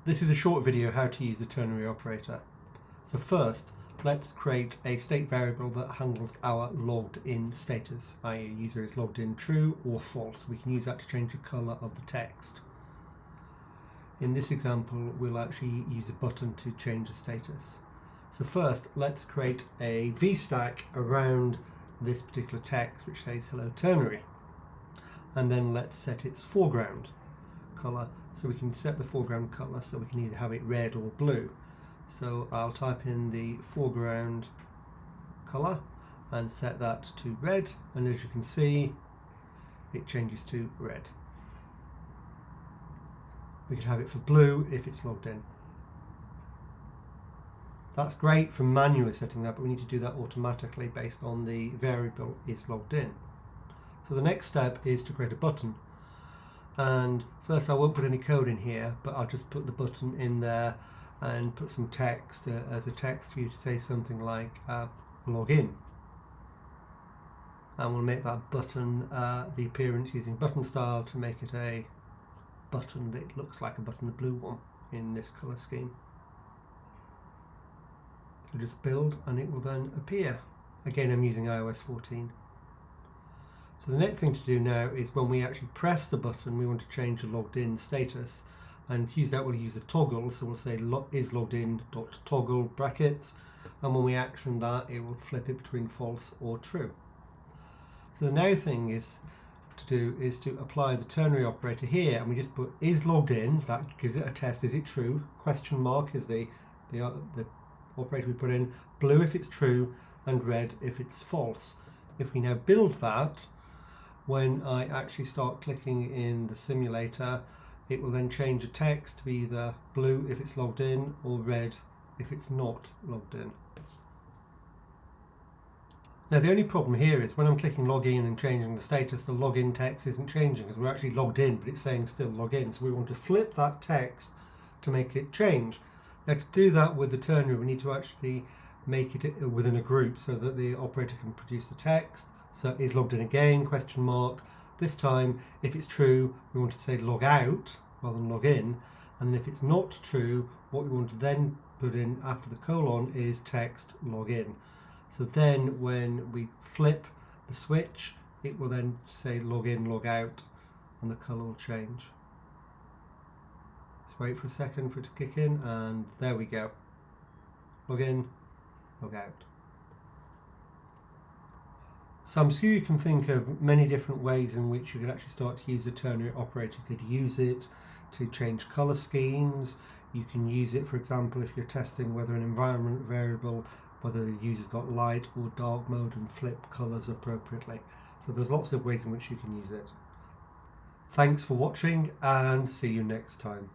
This is a short video how to use the ternary operator. So first, let's create a state variable that handles our logged in status, i.e. user is logged in true or false. We can use that to change the color of the text. In this example, we'll actually use a button to change the status. So first, let's create a VStack around this particular text which says hello ternary. And then let's set its foreground color. So we can set the foreground color so we can either have it red or blue. So I'll type in the foreground color and set that to red, and as you can see it changes to red. We could have it for blue if it's logged in. That's great for manually setting that, but we need to do that automatically based on the variable is logged in. So the next step is to create a button. And first I won't put any code in here, but I'll just put the button in there and put some text as a text for you to say something like login. And we'll make that button the appearance using button style to make it a button that looks like a button, a blue one in this color scheme. So just build and it will then appear. Again, I'm using iOS 14. So the next thing to do now is when we actually press the button, we want to change the logged in status, and to use that we'll use a toggle. So we'll say is logged in dot toggle brackets, and when we action that it will flip it between false or true. So the now thing is to apply the ternary operator here, and we just put is logged in, that gives it a test, is it true, question mark is the operator we put in, blue if it's true and red if it's false. If we now build that, when I actually start clicking in the simulator, it will then change the text to be either blue if it's logged in or red if it's not logged in. Now the only problem here is when I'm clicking login and changing the status, the login text isn't changing because we're actually logged in, but it's saying still login. So we want to flip that text to make it change. Now to do that with the ternary, we need to actually make it within a group so that the operator can produce the text. So is logged in again, question mark. This time, if it's true, we want to say log out rather than log in. And then if it's not true, what we want to then put in after the colon is text log in. So then when we flip the switch, it will then say log in, log out, and the color will change. Let's wait for a second for it to kick in, and there we go. Log in, log out. So I'm sure you can think of many different ways in which you could actually start to use the ternary operator. You could use it to change color schemes. You can use it, for example, if you're testing whether an environment variable, whether the user's got light or dark mode, and flip colors appropriately. So there's lots of ways in which you can use it. Thanks for watching and see you next time.